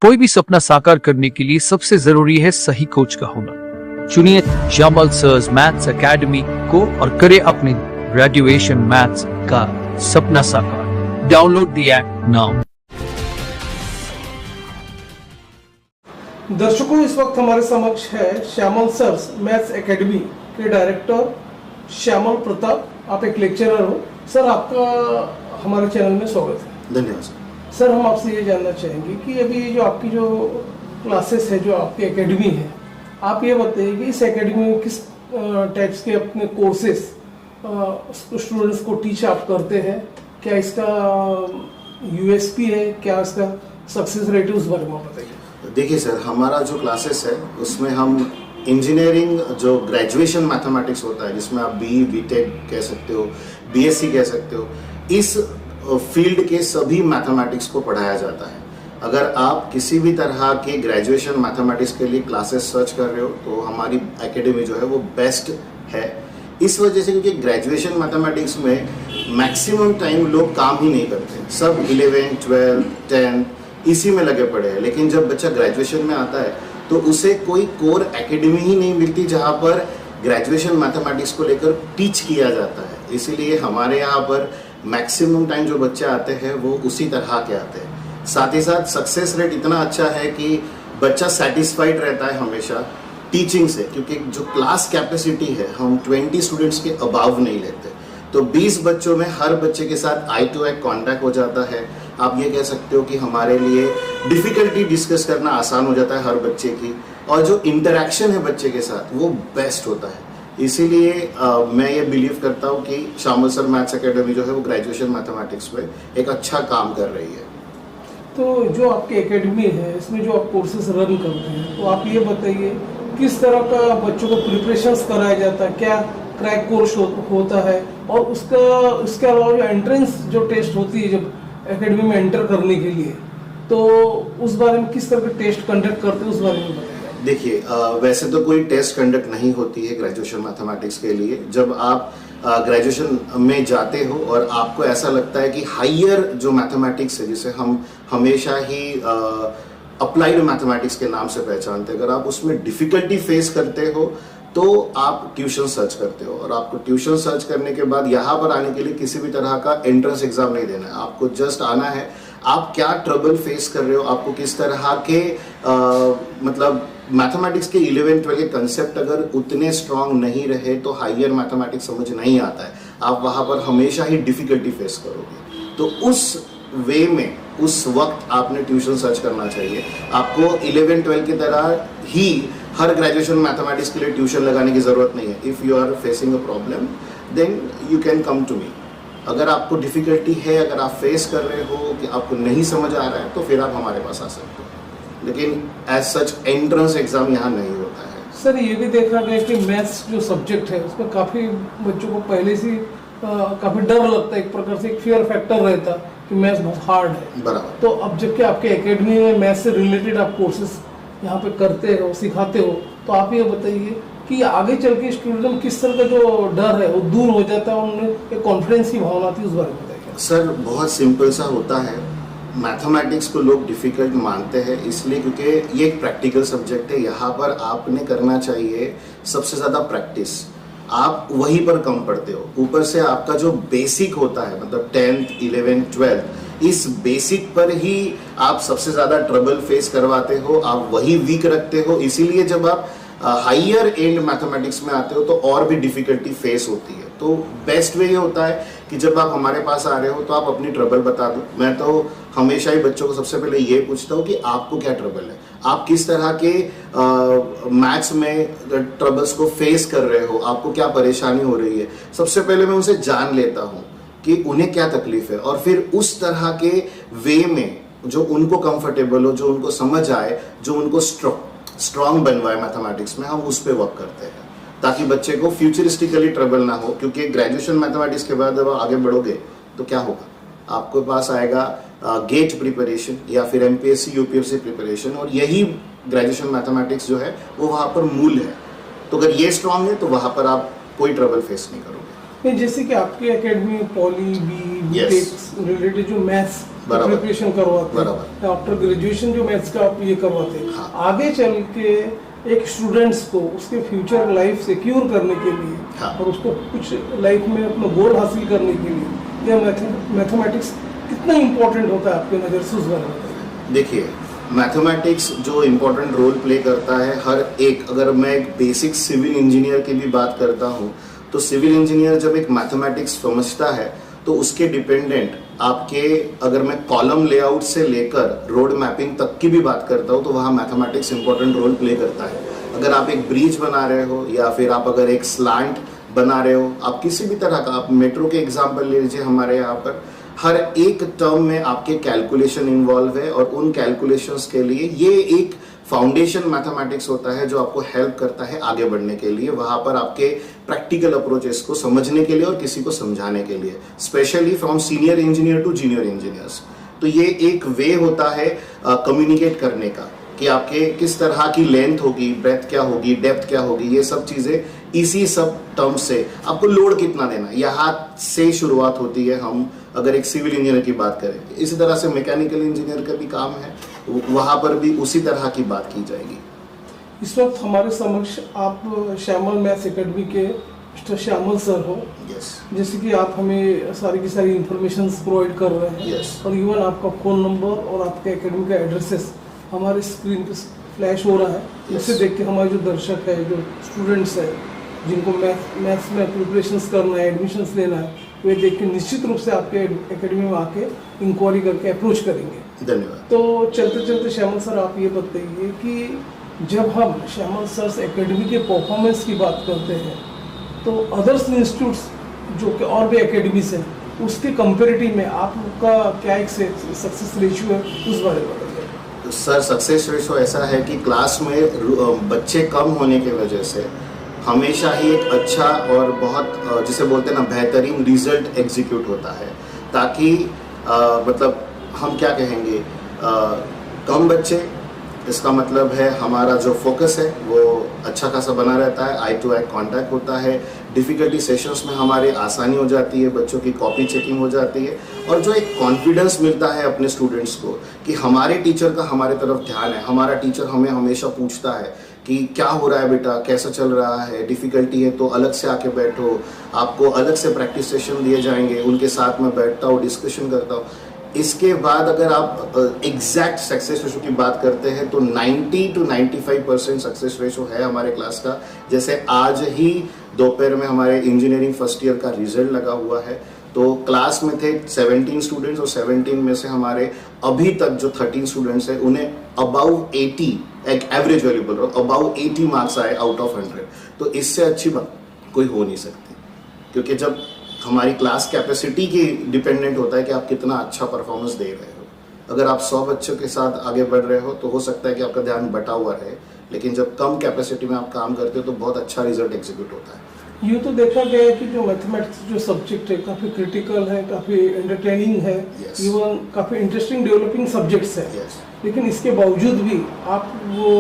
कोई भी सपना साकार करने के लिए सबसे जरूरी है सही कोच का होना। चुनिए श्यामल सर्स मैथ्स एकेडमी को और करे अपने ग्रेजुएशन मैथ्स का सपना साकार। Download the app now. दर्शकों, इस वक्त हमारे समक्ष है श्यामल सर्स मैथ्स एकेडमी के डायरेक्टर श्यामल प्रताप। आप एक लेक्चरर हो सर, आपका हमारे चैनल में स्वागत है। धन्यवाद सर, हम आपसे ये जानना चाहेंगे कि अभी जो आपकी जो क्लासेस है, जो आपकी एकेडमी है, आप ये बताइए कि इस एकेडमी में किस टाइप्स के अपने कोर्सेस स्टूडेंट्स को टीच आप करते हैं, क्या इसका यूएसपी है, क्या इसका सक्सेस रेट है, उस बारे में बताइए। देखिए सर, हमारा जो क्लासेस है उसमें हम इंजीनियरिंग जो ग्रेजुएशन मैथमेटिक्स होता है, जिसमें आप बीई बीटेक कह सकते हो, बीएससी कह सकते हो, इस फील्ड के सभी मैथमेटिक्स को पढ़ाया जाता है। अगर आप किसी भी तरह के ग्रेजुएशन मैथमेटिक्स के लिए क्लासेस सर्च कर रहे हो तो हमारी एकेडमी जो है वो बेस्ट है। इस वजह से क्योंकि ग्रेजुएशन मैथमेटिक्स में मैक्सिमम टाइम लोग काम ही नहीं करते, सब 11, 12, 10 इसी में लगे पड़े हैं। लेकिन जब बच्चा ग्रेजुएशन में आता है तो उसे कोई कोर एकेडमी ही नहीं मिलती जहाँ पर ग्रेजुएशन मैथमेटिक्स को लेकर टीच किया जाता है। इसीलिए हमारे यहाँ पर मैक्सिमम टाइम जो बच्चे आते हैं वो उसी तरह के आते हैं। साथ ही साथ सक्सेस रेट इतना अच्छा है कि बच्चा सेटिस्फाइड रहता है हमेशा टीचिंग से, क्योंकि जो क्लास कैपेसिटी है हम 20 स्टूडेंट्स के अबाव नहीं लेते। तो 20 बच्चों में हर बच्चे के साथ आई टू आई कॉन्टैक्ट हो जाता है। आप ये कह सकते हो कि हमारे लिए डिफिकल्टी डिस्कस करना आसान हो जाता है हर बच्चे की, और जो इंटरेक्शन है बच्चे के साथ वो बेस्ट होता है। इसीलिए मैं ये बिलीव करता हूँ कि श्यामल सर मैथ्स एकेडमी जो है वो ग्रेजुएशन मैथमेटिक्स में एक अच्छा काम कर रही है। तो जो आपकी एकेडमी है, इसमें जो आप कोर्सेज रन करते हैं, तो आप ये बताइए किस तरह का बच्चों को प्रिपरेशंस कराया जाता है, क्या क्रैक कोर्स होता है, और उसके अलावा जो एंट्रेंस जो टेस्ट होती है जब एकेडमी में एंटर करने के लिए, तो उस बारे में किस तरह के टेस्ट कंडक्ट करते हैं, उस बारे में बताइए। देखिए, वैसे तो कोई टेस्ट कंडक्ट नहीं होती है ग्रेजुएशन मैथमेटिक्स के लिए। जब आप ग्रेजुएशन में जाते हो और आपको ऐसा लगता है कि हायर जो मैथमेटिक्स है, जिसे हम हमेशा ही अप्लाइड मैथमेटिक्स के नाम से पहचानते हैं, अगर आप उसमें डिफिकल्टी फेस करते हो तो आप ट्यूशन सर्च करते हो। और आपको ट्यूशन सर्च करने के बाद यहाँ पर आने के लिए किसी भी तरह का एंट्रेंस एग्जाम नहीं देना है। आपको जस्ट आना है, आप क्या ट्रबल फेस कर रहे हो, आपको किस तरह के मतलब मैथमेटिक्स के 11, 12 के कंसेप्ट अगर उतने स्ट्रांग नहीं रहे तो हायर मैथमेटिक्स समझ नहीं आता है। आप वहाँ पर हमेशा ही डिफिकल्टी फेस करोगे। तो उस वे में उस वक्त आपने ट्यूशन सर्च करना चाहिए। आपको 11, 12 की तरह ही हर ग्रेजुएशन मैथमेटिक्स के लिए ट्यूशन लगाने की जरूरत नहीं है। If you are facing a problem then you can come to me. अगर आपको डिफिकल्टी है, अगर आप फेस कर रहे हो कि आपको नहीं समझ आ रहा है, तो फिर आप हमारे पास आ सकते हो। लेकिन एज सच एंट्रेंस एग्जाम यहाँ नहीं होता है। सर, ये भी देखा गया कि मैथ्स जो सब्जेक्ट है उसमें काफ़ी बच्चों को पहले से काफ़ी डर लगता है, एक प्रकार से एक फियर फैक्टर रहता कि मैथ्स बहुत हार्ड है। बराबर। तो अब जबकि आपके एकेडमी में मैथ्स से रिलेटेड आप कोर्सेज यहाँ पे करते हो, सिखाते हो, तो आप ये बताइए कि आगे चल के स्टूडेंट में किस तरह का जो डर है वो दूर हो जाता है, उनमें एक कॉन्फिडेंस की भावना आती है, उस बारे में बताइए। सर, बहुत सिंपल सा होता है। मैथमेटिक्स को लोग डिफ़िकल्ट मानते हैं इसलिए क्योंकि ये एक प्रैक्टिकल सब्जेक्ट है। यहाँ पर आपने करना चाहिए सबसे ज़्यादा प्रैक्टिस। आप वहीं पर कम पढ़ते हो। ऊपर से आपका जो बेसिक होता है, मतलब 10th, 11th, 12th, इस बेसिक पर ही आप सबसे ज़्यादा ट्रबल फेस करवाते हो, आप वही वीक रखते हो। इसीलिए जब आप हायर एंड मैथमेटिक्स में आते हो तो और भी डिफिकल्टी फेस होती है। तो बेस्ट वे ये होता है कि जब आप हमारे पास आ रहे हो तो आप अपनी ट्रबल बता दो। मैं तो हमेशा ही बच्चों को सबसे पहले ये पूछता हूँ कि आपको क्या ट्रबल है, आप किस तरह के मैथ्स में ट्रबल्स को फेस कर रहे हो, आपको क्या परेशानी हो रही है। सबसे पहले मैं उनसे जान लेता हूँ कि उन्हें क्या तकलीफ है, और फिर उस तरह के वे में जो उनको कंफर्टेबल हो, जो उनको समझ आए, जो उनको स्ट्रॉन्ग बनवाए मैथमेटिक्स में, हम उस पर वर्क करते हैं ताकि बच्चे को फ्यूचरिस्टिकली ट्रबल ना हो। क्योंकि ग्रेजुएशन मैथमेटिक्स के बाद जब आप आगे बढ़ोगे तो क्या होगा, आपके पास आएगा गेट प्रिपरेशन या फिर एमपीएससी यूपीएससी प्रिपरेशन, और यही ग्रेजुएशन मैथमेटिक्स जो है वो वहाँ पर मूल है। तो अगर ये स्ट्रांग है तो वहाँ पर आप कोई ट्रबल फेस नहीं करोगे। जैसे कि आपकी एकेडमी पॉली बी रिलेटेड जो मैथ्स बराबर। प्रिपरेशन करवाते बराबर। हैं, आफ्टर ग्रेजुएशन जो मैथ्स का आप ये करवाते हैं, हाँ। आगे चल के एक स्टूडेंट्स को उसके फ्यूचर लाइफ सिक्योर करने के लिए हाँ। और उसको कुछ लाइफ में अपना गोल हासिल करने के लिए यह मैथमेटिक्स कितना इम्पोर्टेंट होता है आपके नज़र से, उस बारे में बताइए। देखिए, मैथमेटिक्स जो इम्पोर्टेंट रोल प्ले करता है हर एक, अगर मैं एक बेसिक सिविल इंजीनियर की भी बात करता हूँ तो सिविल इंजीनियर जब एक मैथमेटिक्स समझता है तो उसके डिपेंडेंट आपके, अगर मैं कॉलम लेआउट से लेकर रोड मैपिंग तक की भी बात करता हूँ तो वहाँ मैथमेटिक्स इंपॉर्टेंट रोल प्ले करता है। अगर आप एक ब्रिज बना रहे हो या फिर आप अगर एक स्लांट बना रहे हो, आप किसी भी तरह का, आप मेट्रो के एग्जाम्पल ले लीजिए, हमारे यहाँ पर हर एक टर्म में आपके कैलकुलेशन इन्वॉल्व है और उन कैलकुलेशंस के लिए ये एक फाउंडेशन मैथमेटिक्स होता है जो आपको हेल्प करता है आगे बढ़ने के लिए, वहां पर आपके प्रैक्टिकल अप्रोचेस को समझने के लिए और किसी को समझाने के लिए, specially from senior engineer to junior engineers. तो ये एक वे होता है कम्युनिकेट करने का कि आपके किस तरह की लेंथ होगी, ब्रेथ क्या होगी, डेप्थ क्या होगी, ये सब चीजें इसी सब टर्म से आपको लोड कितना देना, यहाँ से शुरुआत होती है। हम अगर एक सिविल इंजीनियर की बात करें, इसी तरह से मैकेनिकल इंजीनियर का भी काम है, वहां पर भी उसी तरह की बात की जाएगी। इस वक्त हमारे समक्ष आप श्यामल मैथ्स एकेडमी के मिस्टर श्यामल सर हो, यस, जैसे कि आप हमें सारी की सारी इंफॉर्मेशन प्रोवाइड कर रहे हैं, यस, और इवन आपका फ़ोन नंबर और आपके एकेडमी का एड्रेसेस हमारे स्क्रीन पे फ्लैश हो रहा है। इससे देख के हमारे जो दर्शक है, जो स्टूडेंट्स है, जिनको मैथ्स में प्रिपरेशंस करना है, एडमिशन्स लेना है, वे देख के निश्चित रूप से आपके एकेडमी में आके इंक्वायरी करके अप्रोच करेंगे। धन्यवाद। तो चलते चलते श्यामल सर, आप ये बताइए कि जब हम श्यामल सर एकेडमी के परफॉर्मेंस की बात करते हैं तो अदर्स इंस्टीट्यूट्स जो कि और भी एकेडमीज हैं, उसके कंपेरेटिव में आपका क्या एक सक्सेस रेशियो है, उस बारे में बताइए। सर, सक्सेस रेशो ऐसा है कि क्लास में बच्चे कम होने की वजह से हमेशा ही एक अच्छा और बहुत जिसे बोलते हैं ना बेहतरीन रिजल्ट एग्जीक्यूट होता है, ताकि मतलब हम क्या कहेंगे, कम बच्चे, इसका मतलब है हमारा जो फोकस है वो अच्छा खासा बना रहता है, आई टू आई कांटेक्ट होता है, डिफ़िकल्टी सेशंस में हमारे आसानी हो जाती है, बच्चों की कॉपी चेकिंग हो जाती है, और जो एक कॉन्फिडेंस मिलता है अपने स्टूडेंट्स को कि हमारे टीचर का हमारे तरफ ध्यान है, हमारा टीचर हमें हमेशा पूछता है कि क्या हो रहा है बेटा, कैसा चल रहा है, डिफ़िकल्टी है तो अलग से आके बैठो, आपको अलग से प्रैक्टिस सेशन दिए जाएंगे, उनके साथ में बैठता हूँ, डिस्कशन करता हूँ। इसके बाद अगर आप एग्जैक्ट सक्सेस रेशो की बात करते हैं तो 90 to 95% सक्सेस रेशो है हमारे क्लास का। जैसे आज ही दोपहर में हमारे इंजीनियरिंग फर्स्ट ईयर का रिजल्ट लगा हुआ है, तो क्लास में थे 17 स्टूडेंट्स और 17 में से हमारे अभी तक जो 13 स्टूडेंट्स हैं उन्हें अबाउ 80, एक एवरेज वैल्यू बोल रहा हूँ, अबाउ 80 मार्क्स आए आउट ऑफ 100। तो इससे अच्छी बात कोई हो नहीं सकती, क्योंकि जब हमारी क्लास कैपेसिटी की डिपेंडेंट होता है कि आप कितना अच्छा परफॉर्मेंस दे रहे हो। अगर आप 100 बच्चों के साथ आगे बढ़ रहे हो तो हो सकता है कि आपका ध्यान बटा हुआ रहे, लेकिन जब कम कैपेसिटी में आप काम करते हो तो बहुत अच्छा रिजल्ट एग्जीक्यूट होता है। यूँ तो देखा गया है कि जो मैथमेटिक्स जो सब्जेक्ट है काफ़ी क्रिटिकल है, काफ़ी एंटरटेनिंग है, Yes. इवन काफ़ी इंटरेस्टिंग डेवलपिंग सब्जेक्ट्स है, Yes. लेकिन इसके बावजूद भी आप वो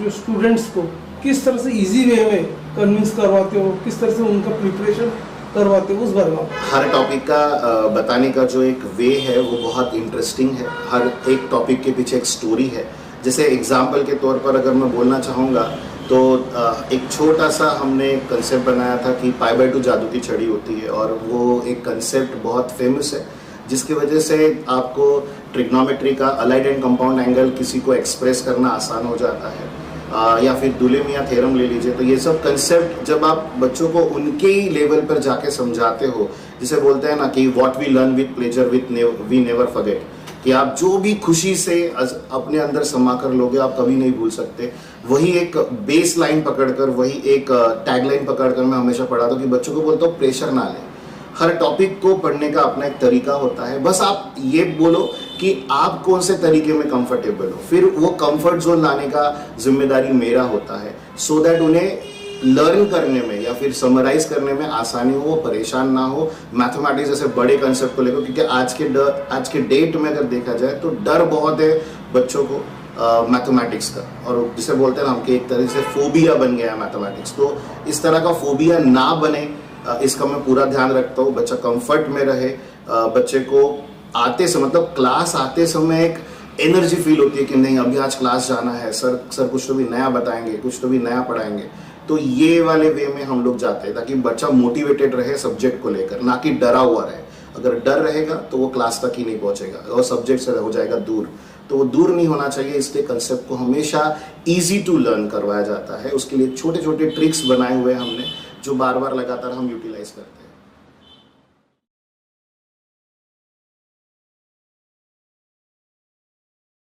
जो स्टूडेंट्स को किस तरह से इजी वे में कन्विंस करवाते हो, किस तरह से उनका प्रिपरेशन करवाते हो, उस बारे में हर टॉपिक का बताने का जो एक वे है वो बहुत इंटरेस्टिंग है। हर एक टॉपिक के पीछे एक स्टोरी है। जैसे एग्जाम्पल के तौर पर अगर मैं बोलना चाहूँगा तो एक छोटा सा हमने कंसेप्ट बनाया था कि π/2 जादू की छड़ी होती है, और वो एक कंसेप्ट बहुत फेमस है जिसकी वजह से आपको ट्रिग्नोमेट्री का अलाइड एंड कंपाउंड एंगल किसी को एक्सप्रेस करना आसान हो जाता है, या फिर दुलेमिया थ्योरम ले लीजिए। तो ये सब कंसेप्ट जब आप बच्चों को उनके ही लेवल पर जाके समझाते हो, जिसे बोलते हैं ना कि what we learn with pleasure we never forget, कि आप जो भी खुशी से अपने अंदर समा कर लोगे आप कभी नहीं भूल सकते, वही एक बेस लाइन पकड़कर, वही एक टैग लाइन पकड़कर मैं हमेशा पढ़ाता हूँ कि बच्चों को बोलता हूँ प्रेशर ना लें। हर टॉपिक को पढ़ने का अपना एक तरीका होता है, बस आप ये बोलो कि आप कौन से तरीके में कंफर्टेबल हो, फिर वो कंफर्ट जोन लाने का जिम्मेदारी मेरा होता है, सो दैट उन्हें लर्न करने में या फिर समराइज करने में आसानी हो, वो परेशान ना हो मैथमेटिक्स जैसे बड़े कंसेप्ट को लेकर। क्योंकि आज के डेट में अगर देखा जाए तो डर बहुत है बच्चों को मैथमेटिक्स का, और जिसे बोलते हैं ना हम कि एक तरह से फोबिया बन गया है मैथमेटिक्स। तो इस तरह का फोबिया ना बने, इसका मैं पूरा ध्यान रखता हूँ, बच्चा कंफर्ट में रहे, बच्चे को आते समय मतलब क्लास आते समय एक एनर्जी फील होती है कि नहीं अभी आज क्लास जाना है, सर कुछ तो भी नया बताएंगे, कुछ तो भी नया पढ़ाएंगे। तो ये वाले वे में हम लोग जाते हैं ताकि बच्चा मोटिवेटेड रहे सब्जेक्ट को लेकर, ना कि डरा हुआ रहे। अगर डर रहेगा तो वो क्लास तक ही नहीं पहुंचेगा और सब्जेक्ट से हो जाएगा दूर। तो वो दूर नहीं होना चाहिए, इसलिए कंसेप्ट को हमेशा इजी टू लर्न करवाया जाता है। उसके लिए छोटे छोटे ट्रिक्स बनाए हुए हैं हमने, जो बार बार लगातार हम यूटिलाइज करते हैं।